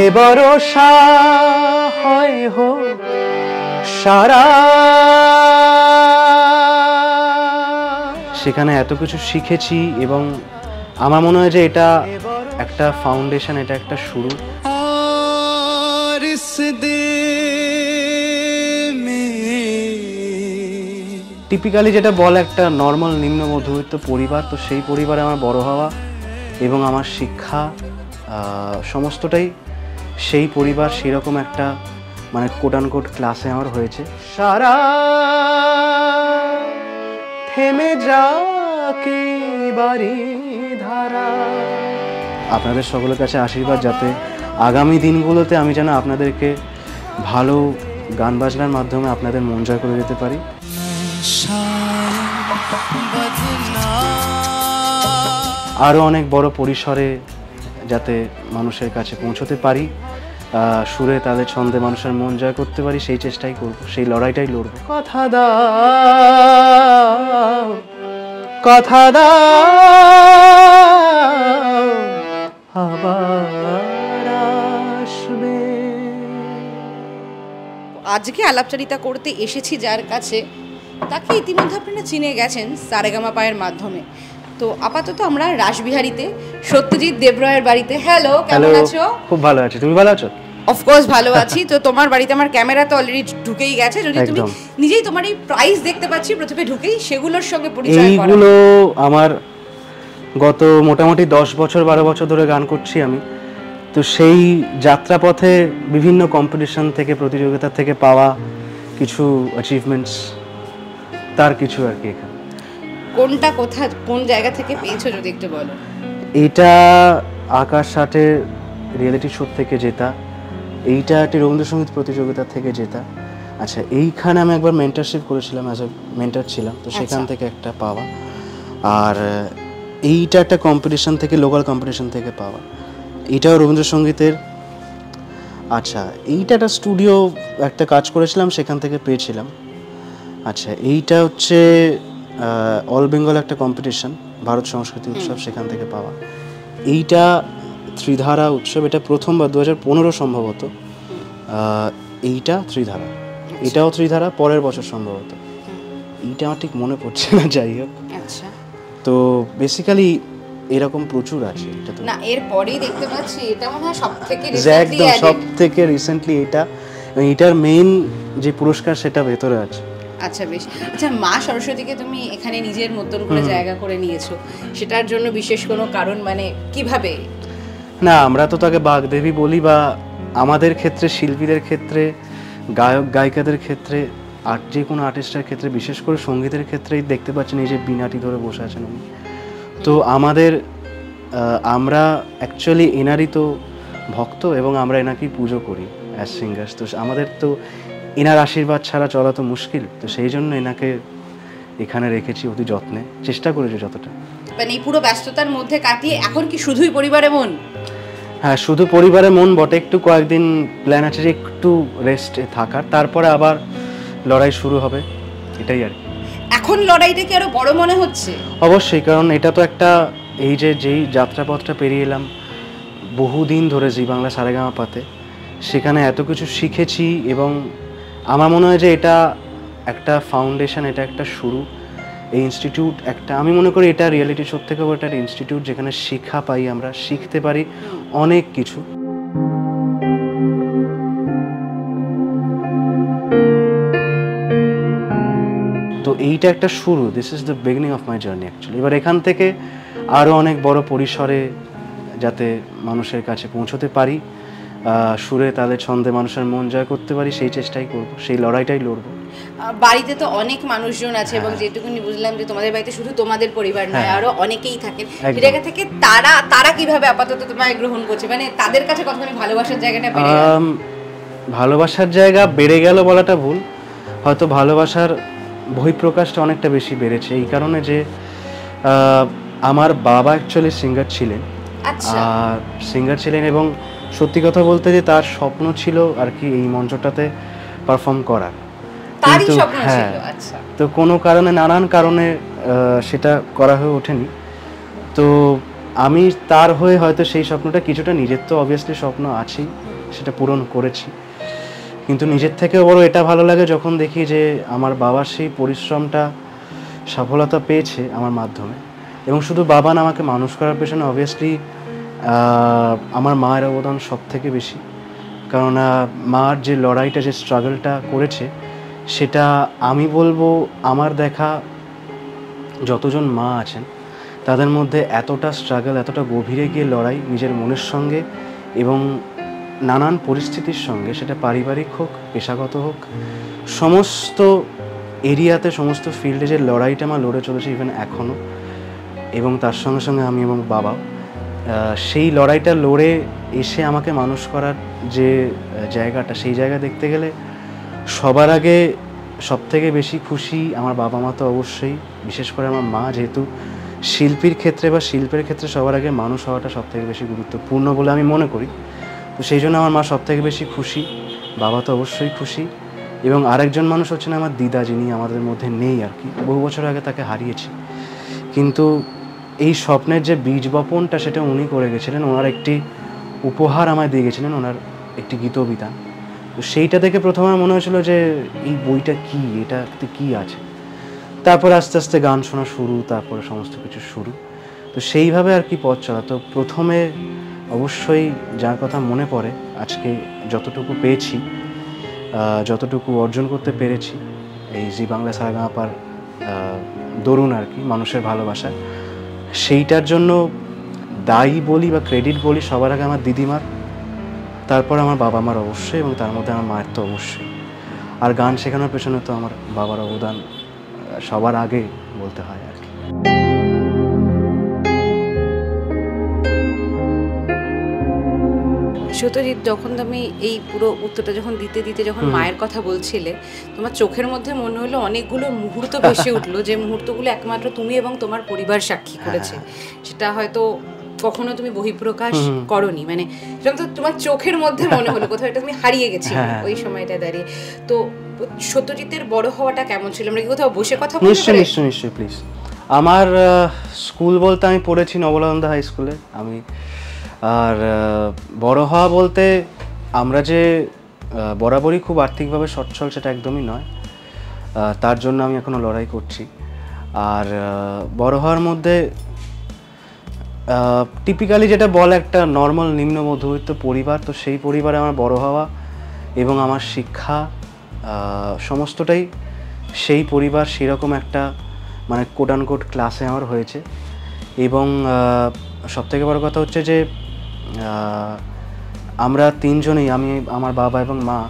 এ ভরসা হয় হোক সারা। সেখানে এত কিছু শিখেছি এবং আমার মনে হয় যে এটা একটা ফাউন্ডেশন, এটা একটা শুরু। টিপিক্যালি যেটা বলে একটা নর্মাল নিম্ন মধ্যবিত্ত পরিবার, তো সেই পরিবারে আমার বড় হওয়া এবং আমার শিক্ষা সমস্তটাই সেই পরিবার, সেরকম একটা মানে কোট অ্যান্ড কোট ক্লাসে আমার হয়েছে। সারা থেমে যাকে বাড়ি ধারা। আপনাদের সকলের কাছে আশীর্বাদ যাতে আগামী দিনগুলোতে আমি যেন আপনাদেরকে ভালো গান বাজনার মাধ্যমে আপনাদের মন জয় করে যেতে পারি। আরও অনেক বড় পরিসরে যাতে মানুষের কাছে পৌঁছতে পারি, সুরে তাদের ছন্দে মানুষের মন জয় করতে পারি, সেই চেষ্টাই করব, সেই লড়াইটাই লড়ব। কথা দাও, কথা দাও, আবার আসবে। আজকে আলাপচারিতা করতে এসেছি যার কাছে, তাকে ইতিমধ্যে আপনারা চিনে গেছেন সারেগামাপায়ের মাধ্যমে। তো আপাতত আমরা রাসবিহারীতে সত্যজিৎ দেবরায়ের বাড়িতে। হ্যালো, কেমন আছো? খুব ভালো আছি, তুমি ভালো আছো? অফকোর্স ভালো আছি। তো তোমার বাড়িতে আমার ক্যামেরা তো অলরেডি ঢুকেই গেছে, যদি তুমি নিজেই তোমার এই প্রাইস দেখতে পাচ্ছি প্রথমে ঢুকেই, সেগুলোর সঙ্গে পরিচয় করো। এইগুলো আমার গত মোটামুটি 10 বছর 12 বছর ধরে গান করছি আমি। তো সেই যাত্রাপথে বিভিন্ন কম্পিটিশন থেকে, প্রতিযোগিতা থেকে পাওয়া কিছু অ্যাচিভমেন্টস, তার কিছু আর কি। এখানে কোনটা কোন জায়গা থেকে পেয়েছো যদি একটু বলো। এইটা আকাশ ষাটের রিয়েলিটি শো থেকে জেতা, এইটা একটি রবীন্দ্রসঙ্গীত প্রতিযোগিতা থেকে জেতা। আচ্ছা, এইখানে আমি একবার মেন্টারশিপ করেছিলাম, অ্যাজ এ মেন্টার ছিলাম, তো সেখান থেকে একটা পাওয়া। আর এইটা একটা কম্পিটিশন থেকে, লোকাল কম্পিটিশন থেকে পাওয়া, এইটাও রবীন্দ্রসঙ্গীতের। আচ্ছা, এইটা একটা স্টুডিও একটা কাজ করেছিলাম, সেখান থেকে পেয়েছিলাম। আচ্ছা, এইটা হচ্ছে অল বেঙ্গল একটা কম্পিটিশন, ভারত সংস্কৃতি উৎসব, সেখান থেকে পাওয়া। এইটা ত্রিধারা উৎসব, এটা প্রথমবার 2015 সম্ভবত। এইটা ত্রিধারা, এটাও ত্রিধারা, পরের বছর সম্ভবত। এইটা আমার ঠিক মনে পড়ছে না, যাই হোক। আচ্ছা, তো বেসিক্যালি এরকম প্রচুর আছে। এটা তো না, এর পরেই দেখতে পাচ্ছি এটা মনে হয় সবথেকে রিসেন্টলি এটা, এবং এটার মেইন যে পুরস্কার সেটা ভেতরে আছে। আচ্ছা, বেশ। আচ্ছা, মা সরস্বতীকে তুমি এখানে নিজের মতন করে জায়গা করে নিয়েছো, সেটার জন্য বিশেষ কোনো কারণ, মানে কিভাবে? না, আমরা তো তাকে বাগদেবী বলি, বা আমাদের ক্ষেত্রে, শিল্পীদের ক্ষেত্রে, গায়ক গায়িকাদের ক্ষেত্রে, আর যে কোনো আর্টিস্টের ক্ষেত্রে, বিশেষ করে সঙ্গীতের ক্ষেত্রেই দেখতে পাচ্ছেন এই যে বীণাটি ধরে বসে আছেন উনি। তো আমরা অ্যাকচুয়ালি এনারই তো ভক্ত, এবং আমরা এনাকেই পুজো করি অ্যাজ সিঙ্গার্স। তো আমাদের তো এনার আশীর্বাদ ছাড়া চলা তো মুশকিল, তো সেই জন্য এনাকে এখানে রেখেছি অতি যত্নে, চেষ্টা করেছি যতটা। মানে এই পুরো ব্যস্ততার মধ্যে কাটিয়ে এখন কি শুধুই পরিবারে মন? হ্যাঁ, শুধু পরিবারে মন বটে। একটু কয়েকদিন প্ল্যান আছে যে একটু রেস্টে থাকার, তারপরে আবার লড়াই শুরু হবে, এটাই আর কি। এখন লড়াইটা কি আরো বড় মনে হচ্ছে? অবশ্যই, কারণ এটা তো একটা, এই যেই যাত্রাপথটা পেরিয়ে এলাম বহুদিন ধরে জি বাংলা সারেগামাপাতে, সেখানে এত কিছু শিখেছি এবং আমার মনে হয় যে এটা একটা ফাউন্ডেশন, এটা একটা শুরু। এই ইনস্টিটিউট একটা, আমি মনে করি এটা রিয়েলিটি শো থেকেও একটা ইনস্টিটিউট, যেখানে শিক্ষা পাই, আমরা শিখতে পারি অনেক কিছু। তো এইটা একটা শুরু, this is the beginning of my journey actually. এবার এখান থেকে আরও অনেক বড় পরিসরে যাতে মানুষের কাছে পৌঁছতে পারি, সুরে তাদের ছন্দে মানুষের মন জয় করতে পারি, সেই চেষ্টাই করব, সেই লড়াইটাই লড়ব। বাড়িতে তো অনেক মানুষজন আছে, এবং যেটুকুনি বুঝলাম যে তোমাদের বাড়িতে শুধু তোমাদের পরিবার নয়, আরো অনেকেই থাকেন। সেই জায়গা থেকে তারা কিভাবে আপাতত তোমায় গ্রহণ করছে, মানে তাদের কাছে কতখানি ভালোবাসার জায়গাটা বেড়ে গেল? ভালোবাসার জায়গা বেড়ে গেল বলাটা ভুল, হয়তো ভালোবাসার বহিঃপ্রকাশটা অনেকটা বেশি বেড়েছে, এই কারণে যে আমার বাবা অ্যাকচুয়ালি সিঙ্গার ছিলেন। আর সিঙ্গার ছিলেন, এবং সত্যি কথা বলতে যে তার স্বপ্ন ছিল আর কি এই মঞ্চটাতে পারফর্ম করার। কিন্তু হ্যাঁ, তো কোনো কারণে, নানান কারণে সেটা করা হয়ে ওঠেনি। তো আমি তার হয়ে হয়তো সেই স্বপ্নটা কিছুটা, নিজের তো অবভিয়াসলি স্বপ্ন আছেই, সেটা পূরণ করেছি, কিন্তু নিজের থেকেও বড় এটা ভালো লাগে যখন দেখি যে আমার বাবার সেই পরিশ্রমটা সফলতা পেয়েছে আমার মাধ্যমে। এবং শুধু বাবা না, আমাকে মানুষ করার পেছনে অবভিয়াসলি আমার মায়ের অবদান সব থেকে বেশি। কারণ মার যে লড়াইটা, যে স্ট্রাগলটা করেছে, সেটা আমি বলবো আমার দেখা যতজন মা আছেন তাদের মধ্যে এতটা স্ট্রাগল, এতটা গভীরে গিয়ে লড়াই নিজের মনের সঙ্গে এবং নানান পরিস্থিতির সঙ্গে, সেটা পারিবারিক হোক, পেশাগত হোক, সমস্ত এরিয়াতে, সমস্ত ফিল্ডে যে লড়াইটা আমার লড়ে চলেছে ইভেন এখনও, এবং তার সঙ্গে সঙ্গে আমি এবং বাবা সেই লড়াইটা লড়ে এসে আমাকে মানুষ করার যে জায়গাটা, সেই জায়গা দেখতে গেলে সবার আগে সবথেকে বেশি খুশি আমার বাবা মা তো অবশ্যই, বিশেষ করে আমার মা, যেহেতু শিল্পীর ক্ষেত্রে বা শিল্পের ক্ষেত্রে সবার আগে মানুষ হওয়াটা সবথেকে বেশি গুরুত্বপূর্ণ বলে আমি মনে করি। তো সেই জন্য আমার মা সবথেকে বেশি খুশি, বাবা তো অবশ্যই খুশি, এবং আরেকজন মানুষ হচ্ছেন আমার দিদা, যিনি আমাদের মধ্যে নেই আর কি, বহু বছর আগে তাকে হারিয়েছি, কিন্তু এই স্বপ্নের যে বীজ বপনটা সেটা উনি করে গেছিলেন। ওনার একটি উপহার আমায় দিয়ে গেছিলেন, ওনার একটি গীতবিতান। তো সেইটা দেখে প্রথমে মনে হয়েছিল যে এই বইটা কী, এটাতে কী আছে। তারপরে আস্তে আস্তে গান শোনা শুরু, তারপরে সমস্ত কিছু শুরু। তো সেইভাবে আর কি পথ চলা। তো প্রথমে অবশ্যই যার কথা মনে পড়ে, আজকে যতটুকু পেয়েছি, যতটুকু অর্জন করতে পেরেছি এই জি বাংলা সারেগামাপার দরুন আর কি, মানুষের ভালোবাসা, সেইটার জন্য দায়ী বলি বা ক্রেডিট বলি সবার আগে আমার দিদিমার, তারপর আমার বাবা মার অবশ্যই, এবং তার মধ্যে আমার মায়ের তো অবশ্যই। আর গান শেখানোর পেছনে তো আমার বাবার অবদান সবার আগে বলতে হয় আর কি। সত্যজিৎ, যখন তুমি এই পুরো উত্তরটা যখন দিতে দিতে যখন মায়ের কথা বলছিলে, তোমার চোখের মধ্যে মনে হলো অনেকগুলো মুহূর্ত ভেসে উঠলো, যে মুহূর্তগুলো একমাত্র তুমি এবং তোমার পরিবার সাক্ষী করেছে। সেটা হয়তো কখনো তুমি বহিঃপ্রকাশ করনি, মানে সেটা তো তোমার চোখের মধ্যে মনে হলো কোথাও এটা তুমি হারিয়ে গেছিলে ওই সময়টা দাঁড়িয়ে। তো সত্যজিতের বড় হওয়াটা কেমন ছিল? আমরা কি কোথাও বসে কথা বলতে? নিশ্চয়ই নিশ্চয়ই নিশ্চয়ই, প্লিজ। আমার স্কুল বলতে আমি পড়েছি নবলানন্দা হাই স্কুলে আমি। আর বড় হওয়া বলতে আমরা যে বরাবরই খুব আর্থিকভাবে সচ্ছল সেটা একদমই নয়, তার জন্য আমি এখনও লড়াই করছি। আর বড় হওয়ার মধ্যে টিপিক্যালি যেটা বলে একটা নর্মাল নিম্ন মধ্যবিত্ত পরিবার, তো সেই পরিবারে আমার বড় হওয়া এবং আমার শিক্ষা সমস্তটাই সেই পরিবার, সেরকম একটা মানে কোট অ্যান্ড কোট ক্লাসে আমার হয়েছে। এবং সবথেকে বড় কথা হচ্ছে যে আমরা তিনজনেই, আমি, আমার বাবা এবং মা,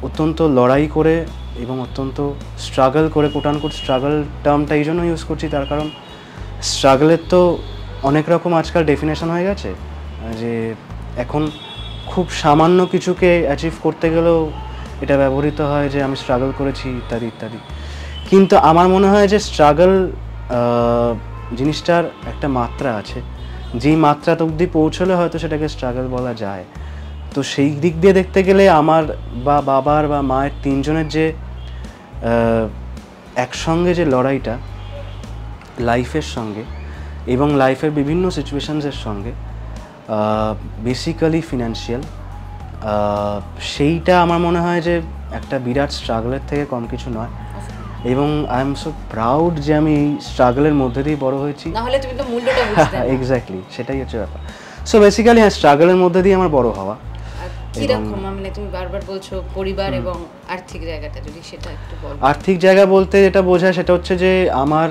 অত্যন্ত লড়াই করে এবং অত্যন্ত স্ট্রাগল করে, কোট অ্যান্ড কোট স্ট্রাগল টার্মটা এই জন্য ইউজ করছি তার কারণ স্ট্রাগলের তো অনেক রকম আজকাল ডেফিনেশন হয়ে গেছে, যে এখন খুব সামান্য কিছুকে অ্যাচিভ করতে গেলেও এটা ব্যবহৃত হয় যে আমি স্ট্রাগল করেছি ইত্যাদি ইত্যাদি। কিন্তু আমার মনে হয় যে স্ট্রাগল জিনিসটার একটা মাত্রা আছে, যেই মাত্রাটা অবধি পৌঁছলে হয়তো সেটাকে স্ট্রাগল বলা যায়। তো সেই দিক দিয়ে দেখতে গেলে আমার বা বাবার বা মায়ের তিনজনের যে একসঙ্গে যে লড়াইটা লাইফের সঙ্গে এবং লাইফের বিভিন্ন সিচুয়েশনসের সঙ্গে, বেসিক্যালি ফিনান্সিয়াল, সেইটা আমার মনে হয় যে একটা বিরাট স্ট্রাগলের থেকে কম কিছু নয়। এবং আই এম সো প্রাউড যে আমি এই স্ট্রাগলের মধ্যে দিয়ে বড় হয়েছি। নাহলে তুমি তো মূল্যটা বুঝতে না। এক্স্যাক্টলি, সেটাই হচ্ছে ব্যাপার। সো বেসিক্যালি হ্যাঁ, স্ট্রাগলের মধ্যে দিয়ে আমার বড় হওয়া। কিরকম, মানে তুমি বারবার বলছো পরিবার এবং আর্থিক জায়গাটা, যদি সেটা একটু বলো। আর্থিক জায়গা বলতে যেটা বোঝায় সেটা হচ্ছে যে আমার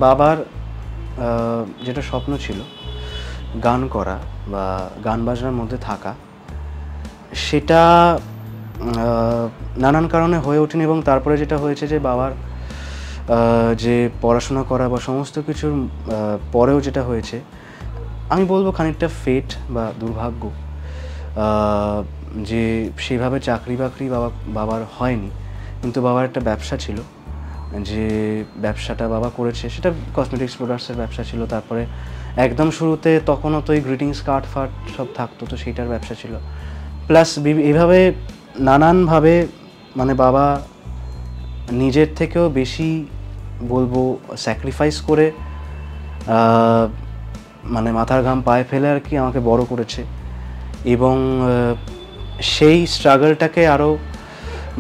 বাবার যেটা স্বপ্ন ছিল গান করা বা গান বাজনার মধ্যে থাকা, সেটা নানান কারণে হয়ে ওঠেনি। এবং তারপরে যেটা হয়েছে যে বাবার যে পড়াশোনা করা বা সমস্ত কিছুর পরেও যেটা হয়েছে, আমি বলবো খানিকটা ফেট বা দুর্ভাগ্য, যে সেভাবে চাকরি বাকরি বাবার হয়নি। কিন্তু বাবার একটা ব্যবসা ছিল, যে ব্যবসাটা বাবা করেছে, সেটা কসমেটিক্স প্রোডাক্টসের ব্যবসা ছিল। তারপরে একদম শুরুতে তখনও তো এই গ্রিটিংস কার্ড ফার্ড সব থাকতো, তো সেইটার ব্যবসা ছিল। প্লাস এইভাবে নানানভাবে মানে বাবা নিজের থেকেও বেশি বলবো স্যাক্রিফাইস করে মানে মাথার ঘাম পায়ে ফেলে আর কি আমাকে বড় করেছে, এবং সেই স্ট্রাগলটাকে আরও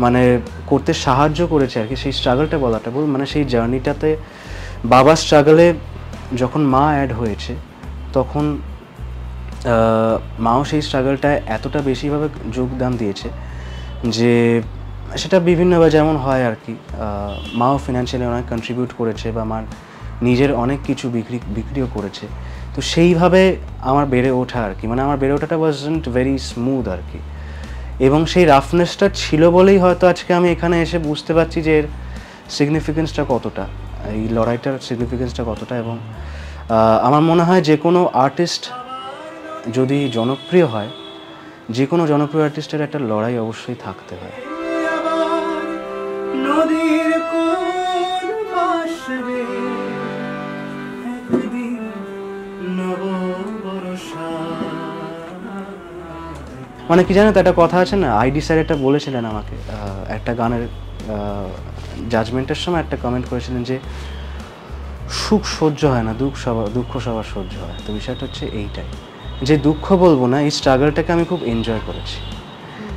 মানে করতে সাহায্য করেছে আর কি। সেই স্ট্রাগলটা বলাটা বল, মানে সেই জার্নিটাতে বাবার স্ট্রাগলে যখন মা অ্যাড হয়েছে, তখন মাও সেই স্ট্রাগলটায় এতটা বেশিভাবে যোগদান দিয়েছে যে সেটা বিভিন্নভাবে যেমন হয় আর কি। মাও ফিনান্সিয়ালি অনেক কন্ট্রিবিউট করেছে, বা আমার নিজের অনেক কিছু বিক্রিও করেছে। তো সেইভাবে আমার বেড়ে ওঠা আর কি, মানে আমার বেড়ে ওঠাটা ওয়াজন্ট ভেরি স্মুথ আর কি। এবং সেই রাফনেসটা ছিল বলেই হয়তো আজকে আমি এখানে এসে বুঝতে পারছি যে এর সিগনিফিকেন্সটা কতটা, এই লড়াইটার সিগনিফিকেন্সটা কতটা। এবং আমার মনে হয় যে কোনো আর্টিস্ট যদি জনপ্রিয় হয়, যে কোনো জনপ্রিয় আর্টিস্টের একটা লড়াই অবশ্যই থাকতে হয়। নদীর কোন ভাসবে একদিন নববর্ষা, মানে কি জানো তো, একটা কথা আছে না, আইডি স্যার এটা বলেছিলেন আমাকে একটা গানের জাজমেন্টের সময় একটা কমেন্ট করেছিলেন যে সুখ সহ্য হয় না, দুঃখ সবার সহ্য হয়। তো বিষয়টা হচ্ছে এইটাই, যে দুঃখ বলবো না, এই স্ট্রাগলটাকে আমি খুব এনজয় করেছি।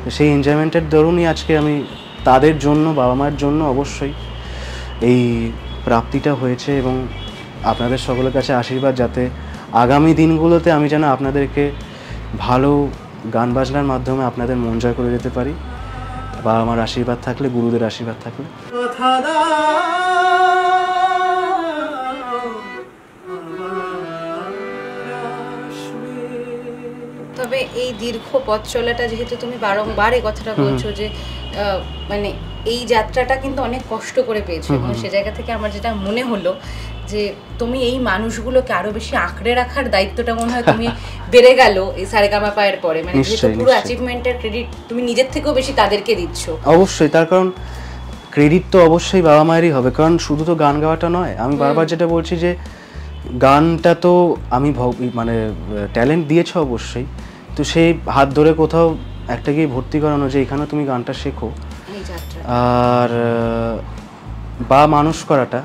তো সেই এনজয়মেন্টের দরুনই আজকে আমি তাদের জন্য, বাবা মায়ের জন্য অবশ্যই এই প্রাপ্তিটা হয়েছে। এবং আপনাদের সকলের কাছে আশীর্বাদ, যাতে আগামী দিনগুলোতে আমি যেন আপনাদেরকে ভালো গান বাজনার মাধ্যমে আপনাদের মন জয় করে যেতে পারি, বা আমার আশীর্বাদ থাকলে, গুরুদের আশীর্বাদ থাকলে। তবে এই দীর্ঘ পথ চলাটা, যেহেতু তুমি বারংবার এই কথাটা বলছো যে মানে এই যাত্রাটা কিন্তু অনেক কষ্ট করে পেয়েছো, এবং সে জায়গা থেকে আমার যেটা মনে হলো যে তুমি এই মানুষগুলোকে আরো বেশি আঁকড়ে রাখার দায়িত্বটা মনে হয় তুমি বেড়ে গেল এই সারেগামাপায়ের পরে। মানে যেহেতু পুরো অ্যাচিভমেন্টের ক্রেডিট তুমি নিজের থেকেও বেশি তাদেরকে দিচ্ছ। অবশ্যই, তার কারণ ক্রেডিট তো অবশ্যই বাবা মায়েরই হবে, কারণ শুধু তো গান গাওয়াটা নয়। আমি বারবার যেটা বলছি যে গানটা তো আমি মানে ট্যালেন্ট দিয়েছো অবশ্যই, তো সেই হাত ধরে কোথাও একটা গিয়ে ভর্তি করানো, যে এখানে তুমি গানটা শেখো, আর বা মানুষ করাটা,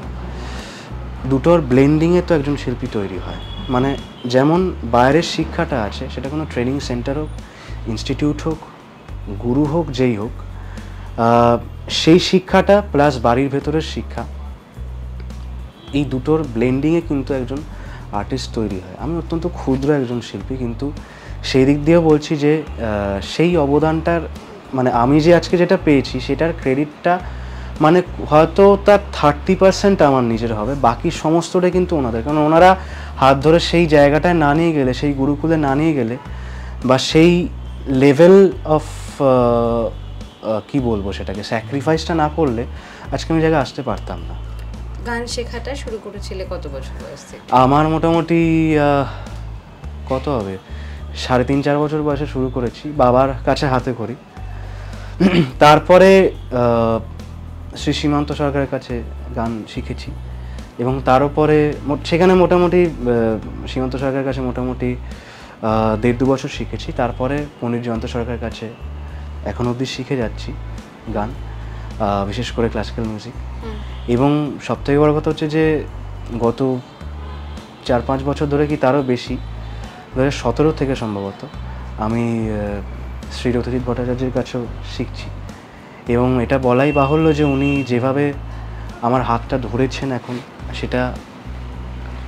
দুটোর ব্লেন্ডিংয়ে তো একজন শিল্পী তৈরি হয়। মানে যেমন বাইরের শিক্ষাটা আছে, সেটা কোনো ট্রেনিং সেন্টার হোক, ইনস্টিটিউট হোক, গুরু হোক, যেই হোক, সেই শিক্ষাটা প্লাস বাড়ির ভেতরের শিক্ষা, এই দুটোর ব্লেন্ডিংয়ে কিন্তু একজন আর্টিস্ট তৈরি হয়। আমি অত্যন্ত ক্ষুদ্র একজন শিল্পী, কিন্তু সেই দিক দিয়েও বলছি যে সেই অবদানটার, মানে আমি যে আজকে যেটা পেয়েছি সেটার ক্রেডিটটা মানে হয়তো তার 30% আমার নিজের হবে, বাকি সমস্তটা কিন্তু ওনাদের। কারণ ওনারা হাত ধরে সেই জায়গাটায় না নিয়ে গেলে, সেই গুরুকুলে না নিয়ে গেলে, বা সেই লেভেল অফ কি বলবো সেটাকে, স্যাক্রিফাইসটা না করলে আজকে আমি জায়গায় আসতে পারতাম না। গান শেখাটা শুরু করেছিলে কত বছর বয়স থেকে? আমার মোটামুটি কত হবে, 3.5-4 বছর বয়সে শুরু করেছি, বাবার কাছে হাতে করি। তারপরে শ্রী সীমান্ত সরকারের কাছে গান শিখেছি, এবং তার উপরে সেখানে মোটামুটি সীমান্ত সরকারের কাছে মোটামুটি 1.5-2 বছর শিখেছি। তারপরে পণ্ডিত জয়ন্ত সরকারের কাছে এখন অবধি শিখে যাচ্ছি গান, বিশেষ করে ক্লাসিক্যাল মিউজিক। এবং সবথেকে বড় কথা হচ্ছে যে গত 4-5 বছর ধরে, কি তারও বেশি, 2017 থেকে সম্ভবত আমি শ্রী রথজিৎ ভট্টাচার্যের কাছেও শিখছি। এবং এটা বলাই বাহুল্য যে উনি যেভাবে আমার হাতটা ধরেছেন এখন, সেটা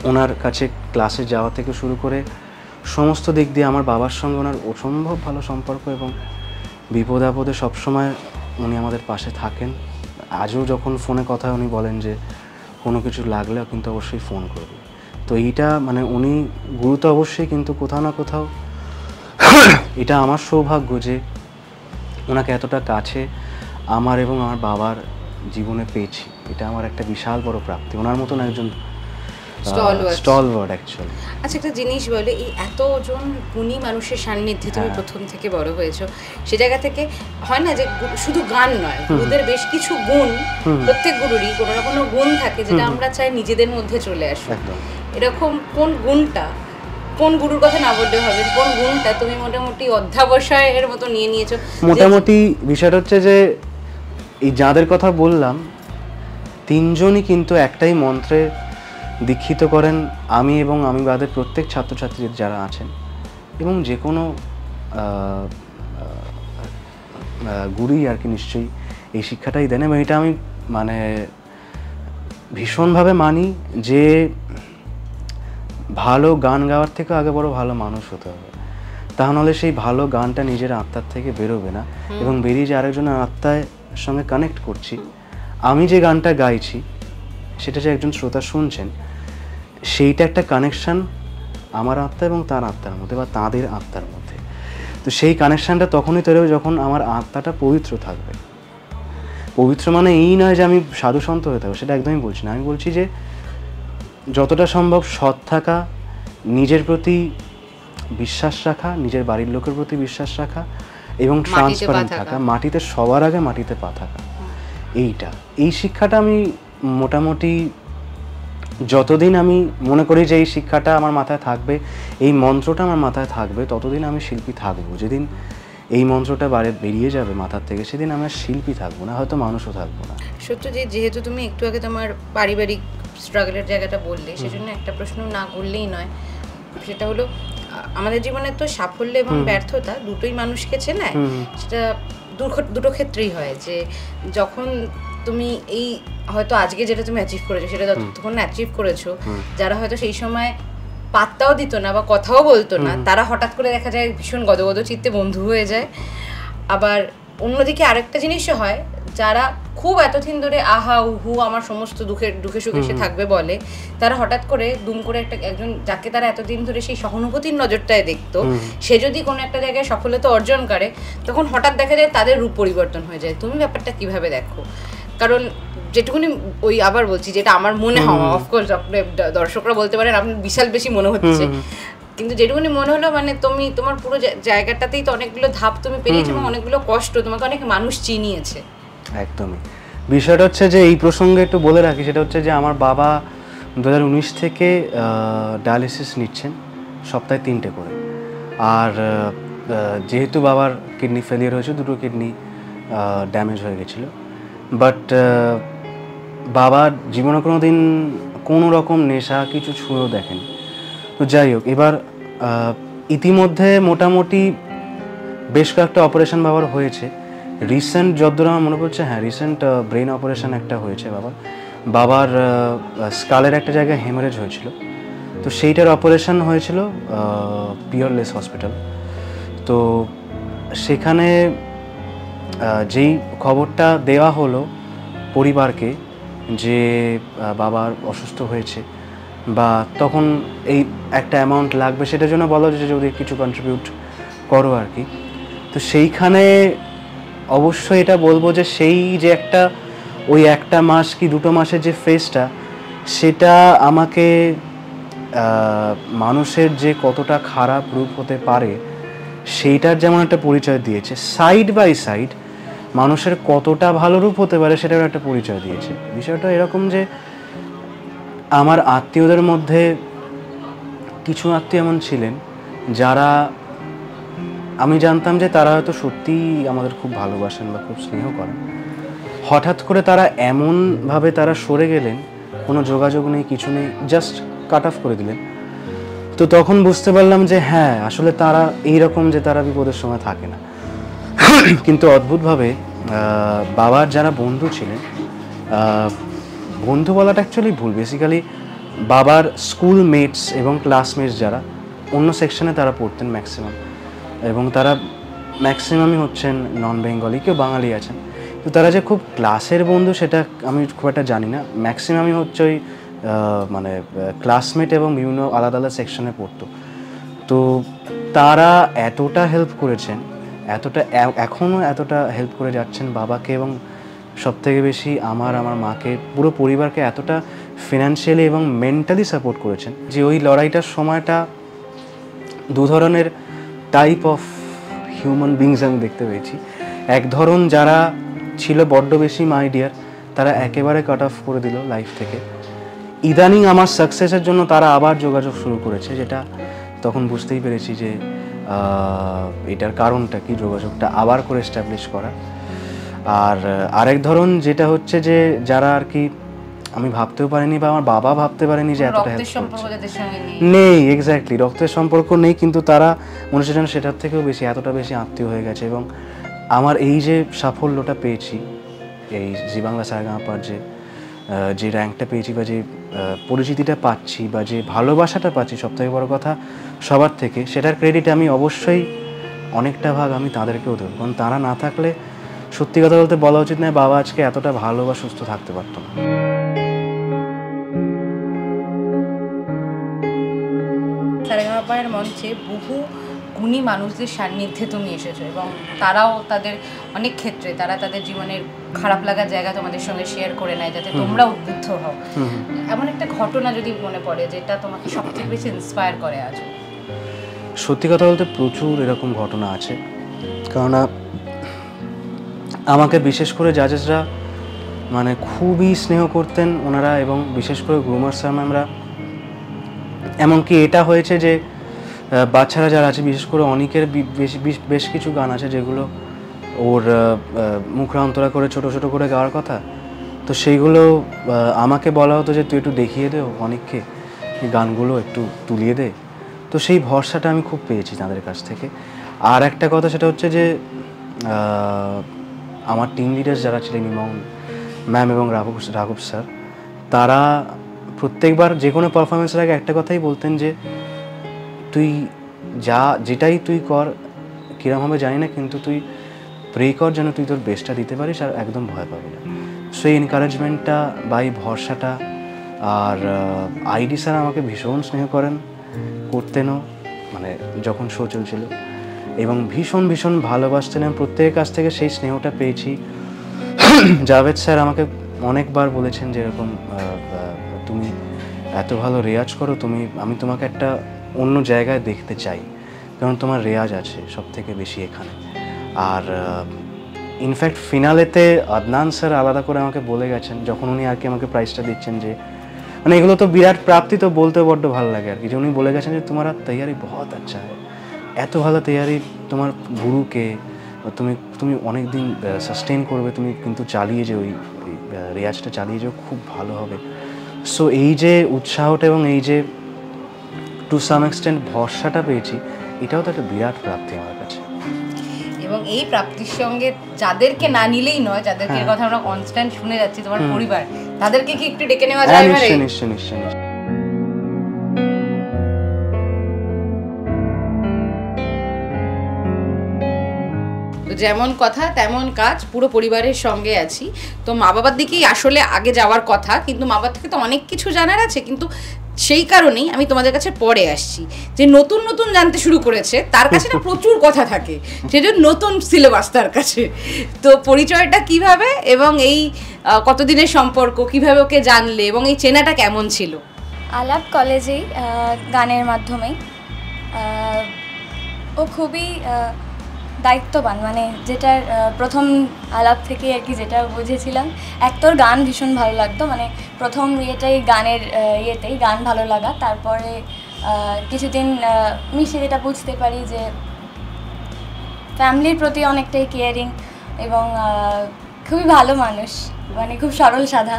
ওনার কাছে ক্লাসে যাওয়া থেকে শুরু করে সমস্ত দিক দিয়ে আমার বাবার সঙ্গে ওনার অসম্ভব ভালো সম্পর্ক, এবং বিপদে আপদে সবসময় উনি আমাদের পাশে থাকেন। আজও যখন ফোনে কথা উনি বলেন যে কোনো কিছু লাগলেও কিন্তু অবশ্যই ফোন করবে। তো এইটা মানে উনি গুরুত্ব অবশ্যই, কিন্তু কোথাও না কোথাও এটা আমার সৌভাগ্য যে ওনাকে এতটা কাছে আমার এবং আমার বাবার জীবনে পেয়েছি। এটা আমার একটা বিশাল বড় প্রাপ্তি, ওনার মতন একজন স্টলওয়ার্ড অ্যাকচুয়ালি। আচ্ছা, একটা জিনিস বলে, এই এতজন গুণী মানুষের সান্নিধ্যে তুমি প্রথম থেকে বড় হয়েছো, সে জায়গা থেকে হয় না যে শুধু গান নয়, গুরুদের বেশ কিছু গুণ, প্রত্যেক গুরুরই কোনো না কোনো গুণ থাকে যেটা আমরা চাই নিজেদের মধ্যে চলে আসে। এরকম কোন গুণটা, কোন গুরুর কথা না বললে হবে, কোন গুণটা তুমি মোটামুটি অধ্যাবসায়ের মতো নিয়ে নিয়েছো? মোটামুটি বিষয়টা হচ্ছে যে এই যাদের কথা বললাম, তিনজনই কিন্তু একটাই মন্ত্রে দীক্ষিত করেন আমি এবং আমি বাদের প্রত্যেক ছাত্রছাত্রী যারা আছেন, এবং যে কোনো গুরুই আর কি নিশ্চয়ই এই শিক্ষাটাই দেন। এবং এটা আমি মানে ভীষণভাবে মানি যে ভালো গান গাওয়ার থেকে আগে বড় ভালো মানুষ হতে হবে, তা নাহলে সেই ভালো গানটা নিজের আত্মার থেকে বেরোবে না, এবং বেরিয়ে যে আরেকজনের আত্মার সঙ্গে কানেক্ট করছি, আমি যে গানটা গাইছি সেটা যে একজন শ্রোতা শুনছেন, সেইটা একটা কানেকশান আমার আত্মা এবং তার আত্মার মধ্যে বা তাদের আত্মার মধ্যে। তো সেই কানেকশানটা তখনই তৈরি হবে যখন আমার আত্মাটা পবিত্র থাকবে। পবিত্র মানে এই নয় যে আমি সাধু সন্ত হয়ে থাকবো, সেটা একদমই বলছি না। আমি বলছি যে যতটা সম্ভব সৎ থাকা, নিজের প্রতি বিশ্বাস রাখা, নিজের বাড়ির লোকের প্রতি বিশ্বাস রাখা, এবং ট্রান্সপারেন্ট থাকা, মাটিতে সবার আগে মাটিতে পা থাকা। এই শিক্ষাটা আমি মোটামুটি যতদিন আমি মনে করি যে এই শিক্ষাটা আমার মাথায় থাকবে, এই মন্ত্রটা আমার মাথায় থাকবে, ততদিন আমি শিল্পী থাকবো। যেদিন এই মন্ত্রটা বেরিয়ে যাবে মাথার থেকে, সেদিন আমি আর শিল্পী থাকবো না, হয়তো মানুষও থাকবো না। সত্য যে যেহেতু তুমি একটু আগে তোমার পারিবারিক স্ট্রাগলের জায়গাটা বললে, সেজন্য একটা প্রশ্ন না করলেই নয়। সেটা হলো, আমাদের জীবনে তো সাফল্য এবং ব্যর্থতা দুটোই মানুষকে চেনায়। সেটা দুটো ক্ষেত্রেই হয়, যে যখন তুমি এই হয়তো আজকে যেটা তুমি অ্যাচিভ করেছো সেটা যতক্ষণ অ্যাচিভ করেছো, যারা হয়তো সেই সময় পাত্তাও দিত না বা কথাও বলতো না, তারা হঠাৎ করে দেখা যায় ভীষণ গদগদ চিত্তে বন্ধু হয়ে যায়। আবার অন্যদিকে আরেকটা জিনিসও হয়, যারা খুব এতদিন ধরে আহা উহু আমার সমস্ত দুঃখে সুখে সে থাকবে বলে, তারা হঠাৎ করে দুম করে একজন যাকে তারা এতদিন ধরে সেই সহানুভূতির নজরটায় দেখতো, সে যদি কোনো একটা জায়গায় সফলতা অর্জন করে, তখন হঠাৎ দেখা যায় তাদের রূপ পরিবর্তন হয়ে যায়। তুমি ব্যাপারটা কিভাবে দেখো? কারণ যেটুকুনি ওই আবার বলছি, যেটা আমার মনে হয়, অফকোর্স আপনি দর্শকরা বলতে পারেন আপনার বিশাল বেশি মনে হচ্ছে, কিন্তু যেটুকুনি মনে হলো মানে তুমি তোমার পুরো জায়গাটাতেই তো অনেকগুলো ধাপ তুমি পেরিয়েছো এবং অনেকগুলো কষ্ট, তোমাকে অনেক মানুষ চিনিয়েছে। একদমই। বিষয়টা হচ্ছে যে এই প্রসঙ্গে একটু বলে রাখি, সেটা হচ্ছে যে আমার বাবা 2019 থেকে ডায়ালিসিস নিচ্ছেন সপ্তাহে 3টে করে। আর যেহেতু বাবার কিডনি ফেলিয়ার হয়েছে, 2টো কিডনি ড্যামেজ হয়ে গেছিলো, বাট বাবা জীবনে কোনো দিন কোনো রকম নেশা কিছু ছুঁয়েও দেখেন। তো যাই হোক, এবার ইতিমধ্যে মোটামুটি বেশ কয়েকটা অপারেশন বাবার হয়েছে। রিসেন্ট যতদূর আমার মনে পড়ছে, হ্যাঁ রিসেন্ট ব্রেন অপারেশন একটা হয়েছে বাবার স্কালের একটা জায়গায় হেমারেজ হয়েছিল, তো সেইটার অপারেশন হয়েছিল পিওরলেস হসপিটাল। তো সেখানে যেই খবরটা দেওয়া হলো পরিবারকে যে বাবার অসুস্থ হয়েছে, বা তখন এই একটা অ্যামাউন্ট লাগবে, সেটার জন্য বলা যে যদি কিছু কন্ট্রিবিউট করো আর কি। তো সেইখানে অবশ্যই এটা বলবো যে সেই যে একটা ওই একটা মাস কি 2টো মাসের যে ফেজটা, সেটা আমাকে মানুষের যে কতটা খারাপ রূপ হতে পারে সেইটার যেমন একটা পরিচয় দিয়েছে, সাইড বাই সাইড মানুষের কতটা ভালো রূপ হতে পারে সেটারও একটা পরিচয় দিয়েছে। বিষয়টা এরকম যে আমার আত্মীয়দের মধ্যে কিছু আত্মীয় এমন ছিলেন যারা আমি জানতাম যে তারা হয়তো সত্যিই আমাদের খুব ভালোবাসেন বা খুব স্নেহ করেন, হঠাৎ করে তারা এমনভাবে তারা সরে গেলেন, কোনো যোগাযোগ নেই, কিছু নেই, জাস্ট কাট অফ করে দিলেন। তো তখন বুঝতে পারলাম যে হ্যাঁ আসলে তারা এইরকম, যে তারা বিপদের সময় থাকে না। কিন্তু অদ্ভুতভাবে বাবার যারা বন্ধু ছিলেন, বন্ধু বলাটা অ্যাকচুয়ালি ভুল, বেসিক্যালি বাবার স্কুল মেটস এবং ক্লাসমেটস যারা অন্য সেকশনে তারা পড়তেন ম্যাক্সিমাম, এবং তারা ম্যাক্সিমামই হচ্ছেন নন বেঙ্গলি, কেউ বাঙালি আছেন। তো তারা যে খুব ক্লাসের বন্ধু সেটা আমি খুব একটা জানি না, ম্যাক্সিমামই হচ্ছে ওই মানে ক্লাসমেট এবং বিভিন্ন আলাদা আলাদা সেকশনে পড়তো। তো তারা এতটা হেল্প করেছেন, এখনও এতটা হেল্প করে যাচ্ছেন বাবাকে, এবং সবথেকে বেশি আমার মাকে, পুরো পরিবারকে এতটা ফিনান্সিয়ালি এবং মেন্টালি সাপোর্ট করেছেন যে ওই লড়াইটার সময়টা দু ধরনের টাইপ অফ হিউম্যান বিংস আমি দেখতে পেয়েছি। এক ধরন যারা ছিল বড্ড বেশি মাই ডিয়ার, তারা একেবারে কাট অফ করে দিল লাইফ থেকে। ইদানিং আমার সাকসেসের জন্য তারা আবার যোগাযোগ শুরু করেছে, যেটা তখন বুঝতেই পেরেছি যে এটার কারণটা কি, যোগাযোগটা আবার করে এস্টাবলিশ করা। আর আরেক ধরন যেটা হচ্ছে যে যারা আর কি আমি ভাবতেও পারিনি বা আমার বাবা ভাবতে পারেনি যে এতটা হেল্প সম্পর্ক যাদের সঙ্গে নেই। এক্স্যাক্টলি, রক্তের সম্পর্ক নেই, কিন্তু তারা মনে হচ্ছে যেন সেটার থেকেও বেশি, এতটা বেশি আত্মীয় হয়ে গেছে। এবং আমার এই যে সাফল্যটা পেয়েছি, এই জি বাংলা সারেগামাপার যে র্যাঙ্কটা পেয়েছি বা যে পরিচিতিটা পাচ্ছি বা যে ভালোবাসাটা পাচ্ছি, সবথেকে বড় কথা সবার থেকে, সেটার ক্রেডিট আমি অবশ্যই অনেকটা ভাগ আমি তাদেরকেও দেবো। কারণ তারা না থাকলে সত্যি কথা বলতে বলা উচিত নয় বাবা আজকে এতটা ভালো বা সুস্থ থাকতে পারতো না। সারেগামাপার মঞ্চে বহু গুণী মানুষদের সান্নিধ্যে তুমি এসেছো এবং তারাও তাদের অনেক ক্ষেত্রে তারা তাদের জীবনের খারাপ লাগার জায়গা তোমাদের সঙ্গে শেয়ার করে নেয় যাতে তোমরা উদ্বুদ্ধ হও। এমন একটা ঘটনা যদি মনে পড়ে যেটা তোমাকে সবথেকে বেশি ইন্সপায়ার করে আজ? সত্যি কথা বলতে প্রচুর এরকম ঘটনা আছে। কারণ আমাকে বিশেষ করে জাজেসরা মানে খুবই স্নেহ করতেন ওনারা, এবং বিশেষ করে গ্রুমার স্যার ম্যামরা। এমনকি এটা হয়েছে যে বাচ্চারা যারা আছে, বিশেষ করে অনেকের বেশ কিছু গান আছে যেগুলো ওর মুখরা অন্তরা করে ছোট ছোট করে গাওয়ার কথা, তো সেইগুলো আমাকে বলা হতো যে তুই একটু দেখিয়ে দে অনেককে, গানগুলো একটু তুলিয়ে দে। তো সেই ভরসাটা আমি খুব পেয়েছি তাদের কাছ থেকে। আর একটা কথা সেটা হচ্ছে যে আমার টিম লিডার্স যারা ছিলেন, ইমন ম্যাম এবং রাঘব স্যার, তারা প্রত্যেকবার যে কোনো পারফরমেন্সের আগে একটা কথাই বলতেন যে তুই যেটাই তুই কর, কীরকম হবে জানি না, কিন্তু তুই প্রে কর যেন তুই তোর বেস্টটা দিতে পারিস আর একদম ভয় পাবি না। সো এই এনকারেজমেন্টটা বা এই ভরসাটা, আর আইডি স্যার আমাকে ভীষণ স্নেহ করতেনও, মানে যখন শো চলছিল, এবং ভীষণ ভীষণ ভালোবাসতেন। আমি প্রত্যেকের কাছ থেকে সেই স্নেহটা পেয়েছি। জাভেদ স্যার আমাকে অনেকবার বলেছেন যে এরকম তুমি এত ভালো রেয়াজ করো, আমি তোমাকে একটা অন্য জায়গায় দেখতে চাই, কারণ তোমার রেয়াজ আছে সব থেকে বেশি এখানে। আর ইনফ্যাক্ট ফিনালেতে আদনান স্যার আলাদা করে আমাকে বলে গেছেন, যখন উনি আর কি আমাকে প্রাইজটা দিচ্ছেন, যে মানে এগুলো তো বিরাট প্রাপ্তি, তো বলতে বড্ড ভালো লাগে আর কি, যে উনি বলে গেছেন যে তোমার তৈয়ারি বহুত আচ্ছা হয়, এত ভালো তৈয়ারি তোমার গুরুকে তুমি অনেক দিন সাস্টেন করবে, তুমি কিন্তু চালিয়ে যে ওই রেয়াজটা চালিয়ে যাও, খুব ভালো হবে। সো এই যে উৎসাহটা এবং এই যে টু সাম এক্সটেন্ট ভরসাটা পেয়েছি, এটাও তো একটা বিরাট প্রাপ্তি আমার কাছে। এবং এই প্রাপ্তির সঙ্গে যাদেরকে না নিলেই নয়, যাদেরকে কথা আমরা কনস্ট্যান্ট শুনে যাচ্ছি, তোমার পরিবার, তাদেরকে কি একটু ডেকে নেওয়া যায়? নিশ্চয়ই নিশ্চয়ই নিশ্চয়ই। যেমন কথা তেমন কাজ, পুরো পরিবারের সঙ্গে আছি। তো মা বাবার দিকেই আসলে আগে যাওয়ার কথা, কিন্তু মা বাবার থেকে তো অনেক কিছু জানার আছে, কিন্তু সেই কারণেই আমি তোমাদের কাছে পরে আসছি। যে নতুন নতুন জানতে শুরু করেছে তার কাছে না প্রচুর কথা থাকে, সেজন্য নতুন সিলেবাস তার কাছে। তো পরিচয়টা কিভাবে এবং এই কতদিনের সম্পর্ক, কিভাবে ওকে জানলে এবং এই চেনাটা কেমন ছিল? আলাপ কলেজেই, গানের মাধ্যমেই। ও খুবই দায়িত্ববান, মানে যেটার প্রথম আলাপ থেকে আর কি যেটা বুঝেছিলাম, এক তোর গান ভীষণ ভালো লাগতো, মানে প্রথম গানের গান ভালো লাগা। তারপরে কিছুদিন মিশে যেটা বুঝতে পারি যে ফ্যামিলির প্রতি অনেকটাই কেয়ারিং এবং খুবই ভালো মানুষ, মানে খুব সরল সাদা,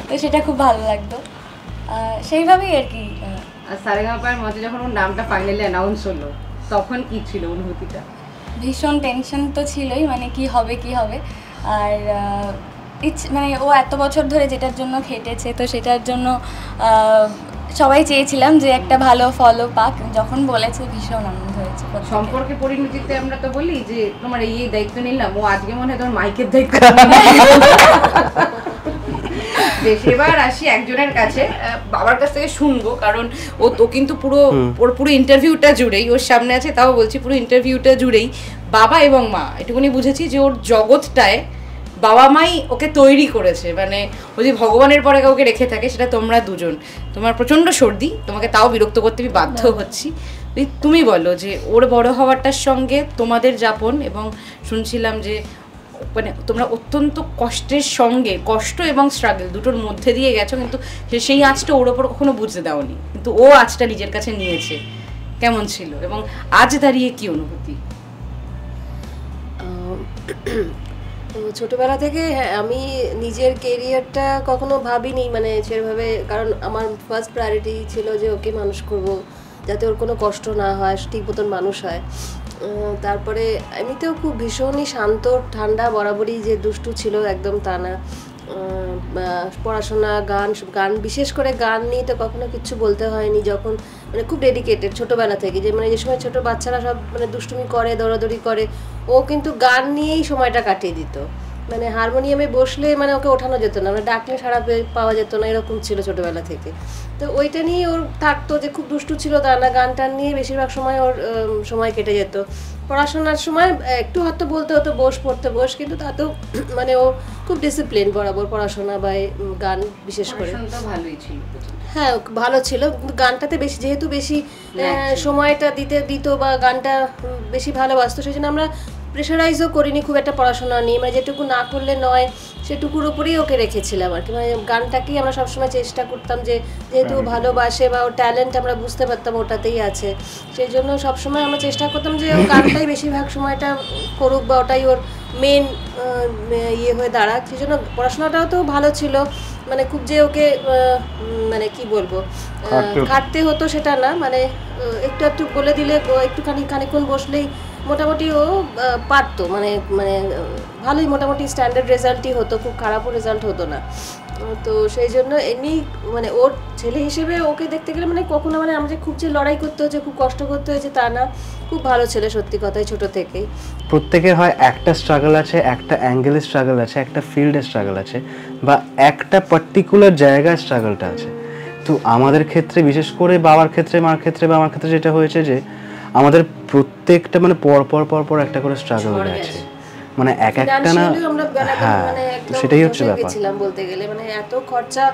তো সেটা খুব ভালো লাগতো। সেইভাবেই আর কি। আর সারেগামাপার মধ্যে যখন ওর নামটা ফাইনালি অ্যানাউন্স হলো, তখন কি ছিল অনুভূতিটা? ভীষণ টেনশন তো ছিলই, মানে কি হবে। আর মানে ও এত বছর ধরে যেটার জন্য খেটেছে, তো সেটার জন্য সবাই চেয়েছিলাম যে একটা ভালো ফলো পাক। যখন বলেছে ভীষণ আনন্দ হয়েছে। সম্পর্কে পরিণতিতে আমরা তো বলি যে তোমার এই দায়িত্ব নিলাম, ও আজকে মনে হয় তোমার মাইকের দায়িত্ব। বেশ, এবার আসি একজনের কাছে, বাবার কাছ থেকে শুনবো, কারণ ও তো কিন্তু পুরো ইন্টারভিউটা জুড়েই, ওর সামনে আছে তাও বলছি, পুরো ইন্টারভিউটা জুড়েই বাবা এবং মা, এটুকুনি বুঝেছি যে ওর জগৎটায় বাবা মাই ওকে তৈরি করেছে। মানে ও যে ভগবানের পরে কাউকে রেখে থাকে, সেটা তোমরা দুজন। তোমার প্রচণ্ড সর্দি, তোমাকে তাও বিরক্ত করতে আমি বাধ্য হচ্ছি। তুমি বলো যে ওর বড় হওয়াটার সঙ্গে তোমাদের যাপন, এবং শুনছিলাম যে মানে তোমরা অত্যন্ত কষ্টের সঙ্গে, কষ্ট এবং স্ট্রাগল দুটোর মধ্যে দিয়ে গেছো, কিন্তু সেই আঁচটা ওর ওপর কখনো বুঝতে দাওনি, কিন্তু ও আঁচটা নিজের কাছে নিয়েছে। কেমন ছিল এবং আজ দাঁড়িয়ে কি অনুভূতি? তো ছোটবেলা থেকে হ্যাঁ আমি নিজের কেরিয়ারটা কখনো ভাবিনি মানে সেভাবে, কারণ আমার ফার্স্ট প্রায়োরিটি ছিল যে ওকে মানুষ করব যাতে ওর কোনো কষ্ট না হয়, ঠিক মতন মানুষ হয়। তারপরে এমনিতেও খুব ভীষণই শান্ত ঠান্ডা, বরাবরই যে দুষ্টু ছিল একদম তা না। পড়াশোনা, গান বিশেষ করে গান নিয়ে তো কখনো কিচ্ছু বলতে হয়নি, যখন মানে খুব ডেডিকেটেড ছোটোবেলা থেকে, যে মানে যে সময় ছোটো বাচ্চারা সব মানে দুষ্টুমি করে, দৌড়াদৌড়ি করে, ও কিন্তু গান নিয়েই সময়টা কাটিয়ে দিত। মানে হারমোনিয়ামে বসলে মানে ওকে ওঠানো যেত না, মানে ডাকলে সাড়া পাওয়া যেত না, এরকম ছিল ছোটোবেলা থেকে। তো ওইটা নিয়ে ওর থাকতো যে খুব দুষ্টু ছিল তা না, গান টান নিয়ে বেশিরভাগ সময় ওর সময় কেটে যেত। পড়াশোনার সময় একটু হয়তো বলতে হতো বস পড়তে বস, কিন্তু তাতেও মানে ও খুব ডিসিপ্লিন বরাবর পড়াশোনা বা গান বিশেষ করে। ভালোই ছিল, হ্যাঁ ভালো ছিল, কিন্তু গানটাতে বেশি যেহেতু বেশি সময়টা দিত বা গানটা বেশি ভালোবাসতো, সেই জন্য আমরা প্রেশারাইজও করিনি খুব একটা পড়াশোনা নিয়ে, মানে যেটুকু না করলে নয় সেটুকুর উপরেই ওকে রেখেছিলাম আর কি। মানে গানটাকেই আমরা সবসময় চেষ্টা করতাম যে যেহেতু ভালোবাসে বা ওর ট্যালেন্ট আমরা বুঝতে পারতাম ওটাতেই আছে, সেই জন্য সবসময় আমরা চেষ্টা করতাম যে ও গানটাই বেশিরভাগ সময়টা করুক বা ওটাই ওর মেন ইয়ে হয়ে দাঁড়াক। সেই জন্য পড়াশোনাটাও তো ভালো ছিল, মানে খুব যে ওকে মানে কি বলবো খাটতে হতো সেটা না, মানে একটু একটু বলে দিলে একটুখানি খানিকক্ষণ বসলেই মোটামুটি ও পারতো, মানে মানে ভালোই মোটামুটি স্ট্যান্ডার্ড রেজাল্টই হতো, খুব খারাপও রেজাল্ট হতো না। তো সেই জন্য এমনি মানে ওর ছেলে হিসেবে ওকে দেখতে গেলে মানে কখনো মানে আমাদের খুব যে লড়াই করতে হয়েছে, খুব কষ্ট করতে হয়েছে তা না, খুব ভালো ছেলে সত্যি কথাই ছোটো থেকেই। প্রত্যেকের হয় একটা স্ট্রাগল আছে, একটা অ্যাঙ্গেলের স্ট্রাগল আছে, একটা ফিল্ডের স্ট্রাগল আছে, বা একটা পার্টিকুলার জায়গায় স্ট্রাগলটা আছে। তো আমাদের ক্ষেত্রে বিশেষ করে বাবার ক্ষেত্রে, মার ক্ষেত্রে বা আমার ক্ষেত্রে যেটা হয়েছে যে আমাদের প্রত্যেকটা মানে পর একটা করে স্ট্রাগল আছে, মানে এক একটা না। হ্যাঁ সেটাই হচ্ছে ব্যাপার বলতে গেলে মানে এত খরচা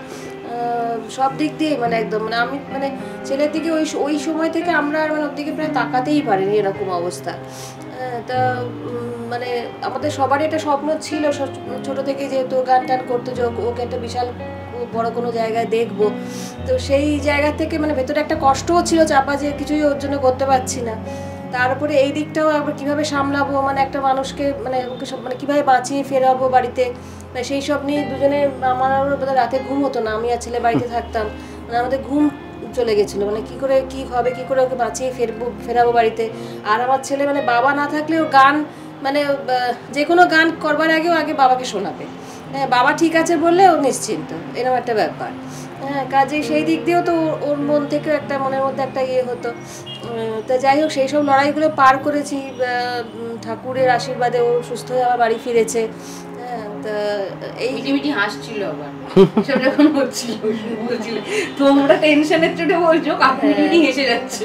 সব দিক দিয়ে, মানে একদম মানে আমি মানে ছেলের দিকে ওই সময় থেকে আমরা মানে ওর দিকে প্রায় তাকাতেই পারিনি, এরকম অবস্থা। তা মানে আমাদের সবারই একটা স্বপ্ন ছিল ছোট থেকে, যেহেতু গান টান করতো যে ওকে একটা বিশাল বড় কোনো জায়গায় দেখবো, তো সেই জায়গা থেকে মানে ভেতরে একটা কষ্টও ছিল চাপা যে কিছুই ওর জন্য করতে পারছি না। তারপরে এই দিকটাও আবার কীভাবে সামলাবো, মানে একটা মানুষকে মানে ওকে সব মানে কীভাবে বাঁচিয়ে ফেরাবো বাড়িতে, মানে সেই সব নিয়ে দুজনে আমার বোধহয় রাতে ঘুম হতো না, আমি আর ছেলে বাড়িতে থাকতাম, মানে আমাদের ঘুম চলে গেছিলো, মানে কী করে কী হবে, কী করে ওকে বাঁচিয়ে ফেরাবো বাড়িতে। আর আমার ছেলে মানে বাবা না থাকলেও গান মানে যে কোনো গান করবার আগেও আগে বাবাকে শোনাবে, হ্যাঁ বাবা ঠিক আছে বললে ও নিশ্চিন্ত, এরকম একটা ব্যাপার। হ্যাঁ কাজে সেই দিক দিয়েও তো ওর মন থেকেও একটা মনের মধ্যে একটা ইয়ে হতো। তা যাই হোক সেই সব লড়াইগুলো পার করেছি, ঠাকুরের আশীর্বাদে ও সুস্থ হয়ে আবার বাড়ি ফিরেছে। হ্যাঁ তা এই মিটি হাসছিল আবার সব যখন হচ্ছিল বলছিল তোমরা টেনশনের চোটে বলছো, কাকু মিটি হেসে যাচ্ছে।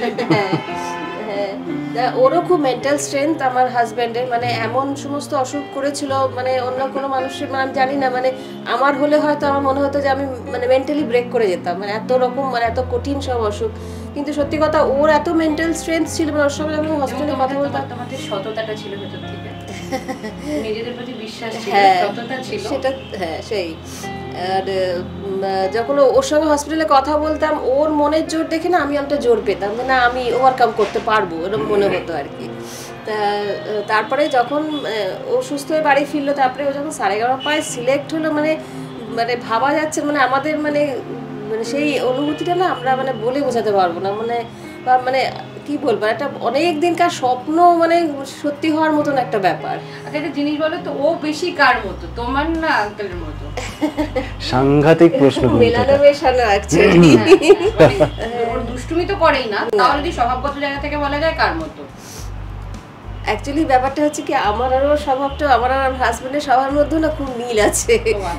ওরও খুব মেন্টাল স্ট্রেংথ আমার হাজব্যান্ডের, মানে এমন সমস্ত অসুখ করেছিল মানে অন্য কোনো মানুষের মানে আমি জানি না, মানে আমার হলে হয়তো আমার মনে হতো যে আমি মানে মেন্টালি ব্রেক করে যেতাম, মানে এত রকম মানে এত কঠিন সব অসুখ, কিন্তু সত্যি কথা ওর এত মেন্টাল স্ট্রেংথ ছিল, মানে ওর সঙ্গে যখন হসপিটালে কথা বলতাম তোমাদের সততাটা ছিল ভেতর থেকে, নিজেদের প্রতি বিশ্বাস ছিল, সততা ছিল সেটা। হ্যাঁ সেই আর যখন ওর সঙ্গে হসপিটালে কথা বলতাম ওর মনের জোর দেখে না আমি অনেকটা জোর পেতাম, যে না আমি ওভারকাম করতে পারবো, এরকম মনে হতো আর কি। তারপরে যখন ও সুস্থ হয়ে বাড়ি ফিরলো, তারপরে ও যখন সারেগামাপায় সিলেক্ট হলো, মানে মানে ভাবা যাচ্ছে মানে আমাদের মানে মানে সেই অনুভূতিটা না আমরা মানে বলে বোঝাতে পারবো না, মানে বা মানে কি বলবো একটা অনেক দিনকার স্বপ্ন মানে সত্যি হওয়ার মতন একটা ব্যাপার। একটা জিনিস বলো তো, ও বেশি কার মতো, তোমার না আঙ্কেলের মতো? সাংঘাতিক প্রশ্ন, মেলানো মেশানো অ্যাকচুয়ালি। ওর দুষ্টুমি তো করেই না, তাহলে যদি স্বভাবগত জায়গা থেকে বলা যায় কার মতো? অ্যাকচুয়ালি ব্যাপারটা হচ্ছে কি আমার আর ওর স্বভাবটা, আমার আর হাজবেন্ডের স্বভাবের মধ্যে না খুব মিল আছে,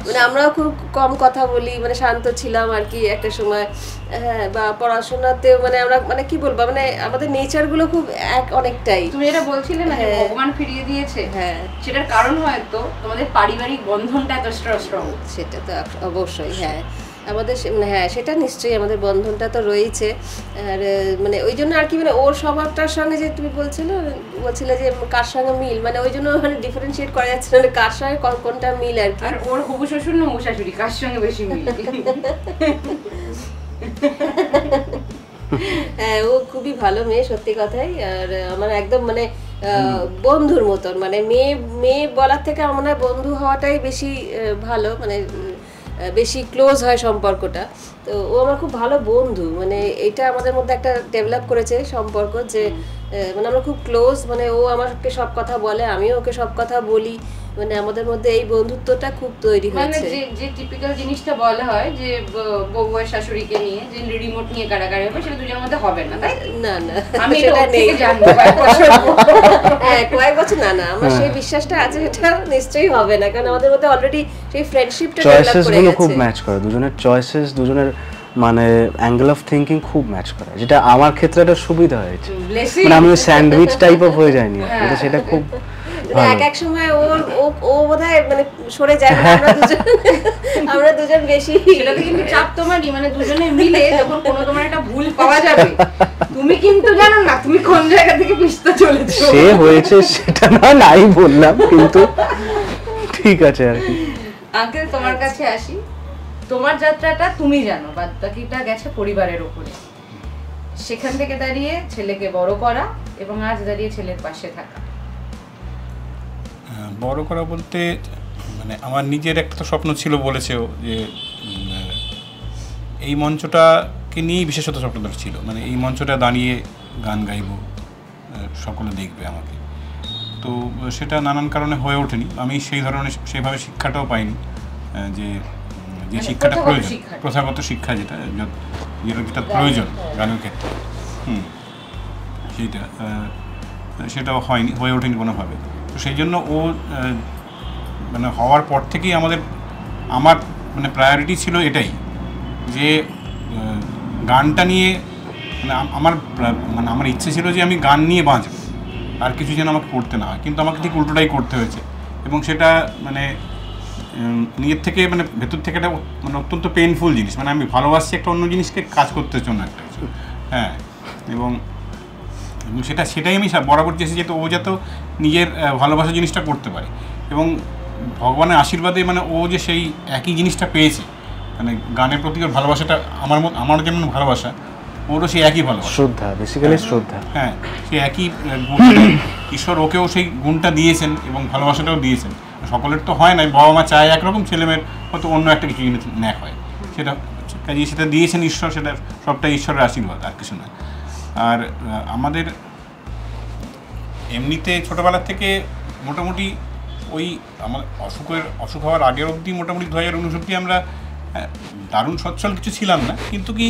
মানে আমরাও খুব কম কথা বলি, মানে শান্ত ছিলাম আর কি একটা সময়। হ্যাঁ বা পড়াশোনাতেও মানে আমরা মানে কি বলবো মানে আমাদের নেচারগুলো খুব এক অনেকটাই। তুমি এটা বলছিলে না যে ভগবান ফিরিয়ে দিয়েছে, হ্যাঁ সেটার কারণ হয়তো তোমাদের পারিবারিক বন্ধনটা এত স্ট্রং। সেটা তো অবশ্যই, হ্যাঁ আমাদের হ্যাঁ সেটা নিশ্চয়ই আমাদের বন্ধনটা তো রয়েছে। আর মানে ওই জন্য আর কি মানে ওর স্বভাবটার সঙ্গে যে তুমি বলছিলে যে কার সঙ্গে মিল, মানে ওই জন্য মানে ডিফারেন্সিয়েট করা যাচ্ছে না কার সঙ্গে কোনটা মিল আর কি। আর ওর হবু শ্বশুর না হবু শাশুড়ি কার সঙ্গে বেশি মিল? হ্যাঁ ও খুবই ভালো মেয়ে সত্যি কথাই, আর আমার একদম মানে বন্ধুর মতন, মানে মেয়ে মেয়ে বলার থেকে আমার মনে হয় বন্ধু হওয়াটাই বেশি ভালো, মানে বেশি ক্লোজ হয় সম্পর্কটা। তো ও আমার খুব ভালো বন্ধু, মানে এটা আমাদের মধ্যে একটা ডেভেলপ করেছে সম্পর্ক যে মানে আমরা খুব ক্লোজ, মানে ও আমাকে সব কথা বলে, আমিও ওকে সব কথা বলি, মানে আমাদের মধ্যে এই বন্ধুত্বটা খুব তৈরি মানে হয়েছে। যে টিপিক্যাল জিনিসটা বলা হয় যে বউ আর শাশুড়িকে নিয়ে যে রিমোট নিয়ে কারাগারি হবে, সেটা দুজনের মধ্যে হবে না, তাই? না না, আমি সেটা এটা নেই। থেকে জানবো কয়েক বছর পর। হ্যাঁ, কয়েক বছর না না, আমার সেই বিশ্বাসটা আছে, সেটা নিশ্চয়ই হবে না, কারণ আমাদের মধ্যে অলরেডি সেই ফ্রেন্ডশিপটা ডেভেলপ চয়েসেস করে গুলো গেছে। খুব ম্যাচ করে, দুজনের চয়েসেস, দুজনের মানে অ্যাঙ্গেল অফ থিঙ্কিং খুব ম্যাচ করে, যেটা আমার ক্ষেত্রে একটা সুবিধা হয়েছে। Blessing. মানে আমি স্যান্ডউইচ টাইপ অফ হয়ে যায়নি, এটা সেটা খুব মানে এক এক সময় ও বোধহয় মানে সরে যায়, মানে আমরা দুজন বেশি। সেটাতে কিন্তু চাপ তোমারই, মানে দুজনে মিলে যখন কোনো তোমার একটা ভুল পাওয়া যাবে, তুমি কিন্তু জানো না তুমি কোন জায়গা থেকে পিছতে চলেছো। সে হয়েছে সেটা নাই বললাম, কিন্তু ঠিক আছে আর কি। আঙ্কেল, তোমার কাছে আসি। তোমার যাত্রাটা তুমি জানো, বাদ বাকিটা গেছে পরিবারের উপরে। সেখান থেকে দাঁড়িয়ে ছেলেকে বড় করা এবং আজ দাঁড়িয়ে ছেলের পাশে থাকা। বড় করা বলতে মানে আমার নিজের একটা স্বপ্ন ছিল, বলেছেও যে এই মঞ্চটাকে নিয়েই বিশেষত স্বপ্নটা ছিল, মানে এই মঞ্চটা দাঁড়িয়ে গান গাইব, সকলে দেখবে আমাকে। তো সেটা নানান কারণে হয়ে ওঠেনি, আমি সেই ধরনের সেভাবে শিক্ষাটাও পাইনি, যে যে শিক্ষাটা প্রয়োজন, প্রথাগত শিক্ষা যেটা যেটা প্রয়োজন গানের ক্ষেত্রে, সেটাও হয়নি, হয়ে ওঠেনি কোনোভাবে। তো সেই জন্য ও মানে হওয়ার পর থেকেই আমার মানে প্রায়োরিটি ছিল এটাই, যে গানটা নিয়ে মানে আমার ইচ্ছে ছিল যে আমি গান নিয়ে বাঁচব, আর কিছু যেন আমাকে করতে না হয়। কিন্তু আমাকে ঠিক উল্টোটাই করতে হয়েছে, এবং সেটা মানে নিজের থেকে মানে ভেতর থেকে একটা মানে অত্যন্ত পেইনফুল জিনিস। মানে আমি ভালোবাসছি একটা অন্য জিনিসকে কাজ করতে জন্য একটা কিছু, হ্যাঁ। এবং সেটাই আমি বরাবর চেয়েছি, যেহেতু ও যাতে নিজের ভালোবাসার জিনিসটা করতে পারে, এবং ভগবানের আশীর্বাদে মানে ও যে সেই একই জিনিসটা পেয়েছে, মানে গানের প্রতি ওর ভালোবাসাটা আমার যেমন ভালোবাসা, ওরও সেই একই ভালোবাসা, শ্রদ্ধা, বেসিক্যালি শ্রদ্ধা। হ্যাঁ, সেই একই ঈশ্বর ওকেও সেই গুণটা দিয়েছেন এবং ভালোবাসাটাও দিয়েছেন। সকলের তো হয় না, বাবা মা চায় একরকম, ছেলেমেয়ের হয়তো অন্য একটা কিছু জিনিস ন্যাক হয়, সেটা কাজে সেটা দিয়েছেন ঈশ্বর, সেটা সবটাই ঈশ্বরের আশীর্বাদ, আর কিছু না। আর আমাদের এমনিতে ছোটোবেলার থেকে মোটামুটি ওই আমার অসুখ হওয়ার আগের অবধি মোটামুটি 2019 অবধি আমরা দারুণ সচ্ছল কিছু ছিলাম না, কিন্তু কি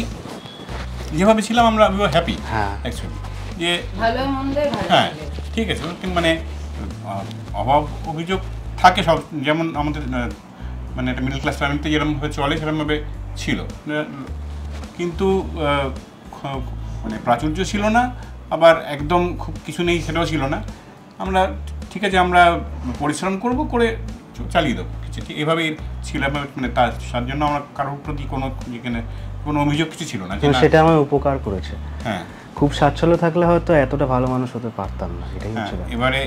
যেভাবে ছিলাম আমরা হ্যাপি অ্যাকচুয়ালি, যে ভালো মন্দে ভালো, হ্যাঁ ঠিক আছে। মানে অভাব অভিযোগ থাকে সব, যেমন আমাদের মানে একটা মিডল ক্লাস ফ্যামিলিতে যেরকমভাবে চলে সেরকমভাবে ছিল, কিন্তু মানে প্রাচুর্য ছিল না, আবার একদম খুব কিছু নেই সেটাও ছিল না। আমরা ঠিক আছে, আমরা পরিশ্রম করব, করে চালিয়ে দেবো কিছু, ঠিক এভাবেই ছিল। মানে তার জন্য আমার কারোর প্রতি কোনো অভিযোগ কিছু ছিল না, সেটা আমার উপকার করেছে। হ্যাঁ, খুব স্বাচ্ছল্য থাকলে হয়তো এতটা ভালো মানুষ হতে পারতাম না, এটাই হচ্ছে। এবারে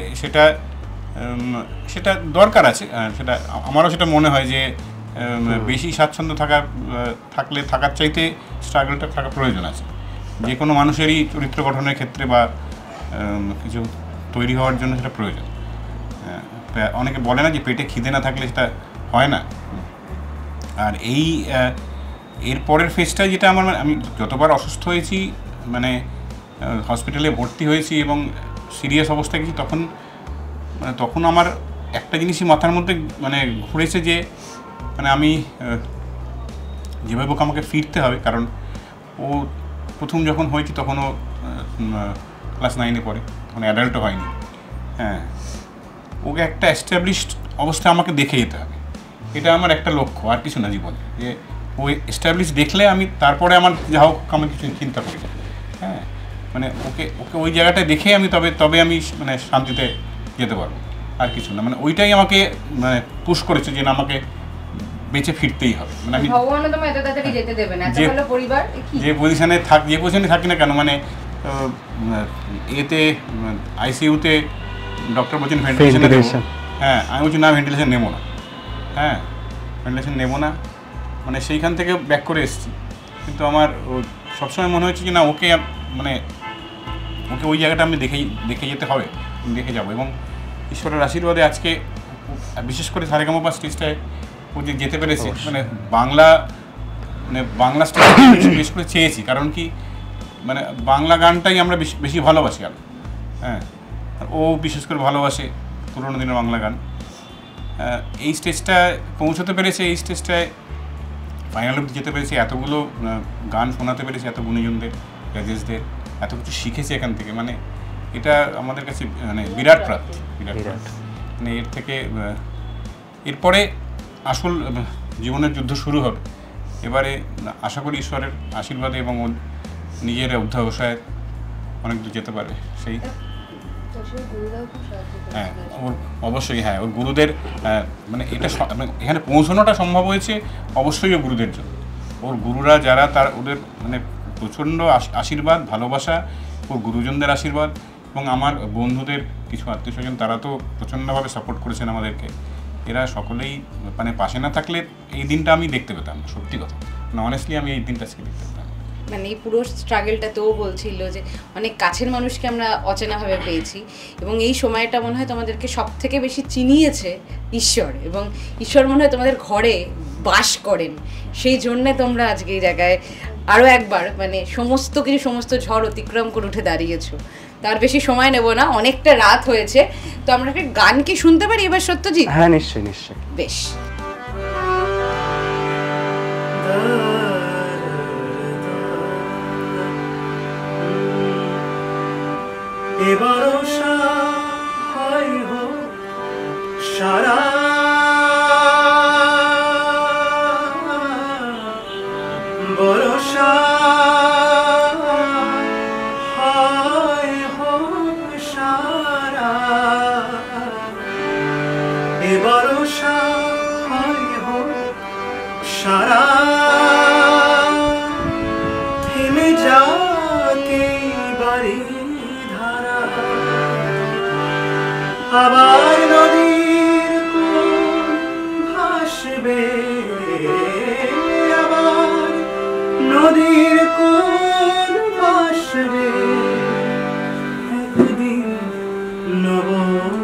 সেটা দরকার আছে, সেটা আমারও সেটা মনে হয় যে বেশি স্বাচ্ছন্দ্য থাকার চাইতে স্ট্রাগলটা থাকা প্রয়োজন আছে যে কোনো মানুষেরই চরিত্র গঠনের ক্ষেত্রে বা কিছু তৈরি হওয়ার জন্য সেটা প্রয়োজন। অনেকে বলে না যে পেটে খিদে না থাকলে সেটা হয় না। আর এর পরের ফেজটা যেটা আমি যতবার অসুস্থ হয়েছি, মানে হসপিটালে ভর্তি হয়েছি এবং সিরিয়াস অবস্থায় গেছি, তখন আমার একটা জিনিসই মাথার মধ্যে মানে ঘুরেছে যে মানে আমি যেভাবে হোক আমাকে ফিরতে হবে, কারণ ও প্রথম যখন হয়েছি তখনও ক্লাস 9-এ পড়ে, তখন অ্যাডাল্টও হয়নি। হ্যাঁ, ওকে একটা এস্টাবলিশড অবস্থায় আমাকে দেখে যেতে হবে, এটা আমার একটা লক্ষ্য, আর কিছু না জীবনে, যে ওই এস্টাবলিশ দেখলে আমি তারপরে আমার যা হোক আমি কিছু চিন্তা করি। হ্যাঁ, মানে ওকে ওই জায়গাটায় দেখে আমি তবে আমি মানে শান্তিতে যেতে পারবো, আর কিছু না। মানে ওইটাই আমাকে মানে পুশ করেছে যে না, আমাকে বেঁচে ফিরতেই হবে। মানে আমি যে পজিশনে থাকি না কেন, মানে এতে আইসিইউতে ডক্টর বলছেন ভেন্টিলেশনে দেবো, হ্যাঁ আমি বলছি না ভেন্টিলেশন নেবো না, হ্যাঁ ভেন্টিলেশন নেবো না, মানে সেইখান থেকে ব্যাক করে এসেছি। কিন্তু আমার সবসময় মনে হচ্ছে যে না, ওকে ওই জায়গাটা আমি দেখে যেতে হবে, দেখে যাব। এবং ঈশ্বরের আশীর্বাদে আজকে বিশেষ করে সারেগামাপা স্টেজটায় ও যে যেতে পেরেছে, মানে বাংলা স্টেজ বিশেষ করে চেয়েছি, কারণ কি মানে বাংলা গানটাই আমরা বেশি ভালোবাসি আর হ্যাঁ, আর ও বিশেষ করে ভালোবাসে পুরোনো দিনের বাংলা গান। এই স্টেজটায় পৌঁছতে পেরেছে, এই স্টেজটায় ফাইনাল অবধি যেতে পেরেছি, এতগুলো গান শোনাতে পেরেছি এত গুণীজনদের, জাজেসদের, এত কিছু শিখেছি এখান থেকে, মানে এটা আমাদের কাছে মানে বিরাট প্রাপ্তি, বিরাট মানে এর থেকে এরপরে আসল জীবনের যুদ্ধ শুরু হবে। এবারে আশা করি ঈশ্বরের আশীর্বাদে এবং নিজের অধ্যাবসায় অনেক দূর যেতে পারবে। সেই হ্যাঁ ওর অবশ্যই, হ্যাঁ ওর গুরুদের মানে এটা এখানে পৌঁছানোটা সম্ভব হয়েছে অবশ্যই ওর গুরুদের জন্য। ওর গুরুরা যারা তার ওদের মানে প্রচণ্ড আশীর্বাদ, ভালোবাসা, ওর গুরুজনদের আশীর্বাদ এবং আমার বন্ধুদের কিছু আত্মীয় স্বজন তারা তো প্রচণ্ডভাবে সাপোর্ট করেছেন আমাদেরকে। এরা সকলেই মানে পাশে না থাকলে এই দিনটা আমি দেখতে পেতাম না, সত্যি কথা, মানে অনেস্টলি আমি এই দিনটা আজকে দেখতে পেতাম। মানে এই পুরো স্ট্রাগলটাতেও বলছিল যে অনেক কাছের মানুষকে আমরা অচেনাভাবে পেয়েছি এবং এই সময়টা মনে হয় তোমাদেরকে সব থেকে বেশি চিনিয়েছে ঈশ্বর, এবং ঈশ্বর মনে হয় তোমাদের ঘরে বাস করেন, সেই জন্যে তোমরা আজকে এই জায়গায় আরও একবার মানে সমস্ত ঝড় অতিক্রম করে উঠে দাঁড়িয়েছো। তার বেশি সময় নেব না, অনেকটা রাত হয়েছে, তো আমরা একটা গান কি শুনতে পারি এবার সত্যজিৎ? হ্যাঁ নিশ্চয়ই নিশ্চয়ই। বেশ। এবারও সহায় হোক সারা বরষা, হয় হোক সারা, এবারও সহায় হোক সারা, থেমে যাকে বাড়ি আবার নদীর কোন ভাসবে, আবার নদীর কোন ভাসবে, একদিন নব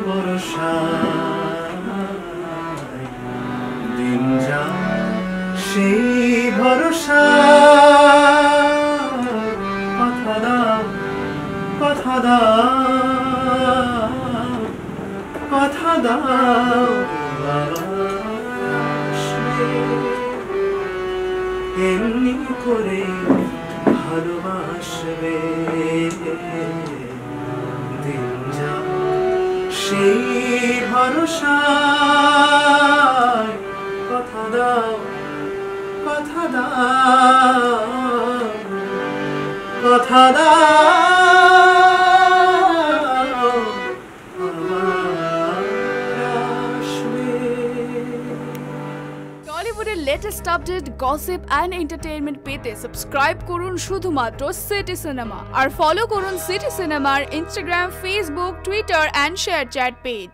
বর্ষায় দিন যা সেই ভরসা, কথা দাও কথা দাও কথা দাও এমনি করে ভালোবাসবে, দিন যা সেই ভরসা, কথা দাও কথা দাও কথা দাও। টলিউডের latest update, gossip and entertainment পেতে সাবস্ক্রাইব করুন শুধুমাত্র সিটি সিনেমা, আর ফলো করুন সিটি সিনেমার Instagram, Facebook, Twitter and share chat page.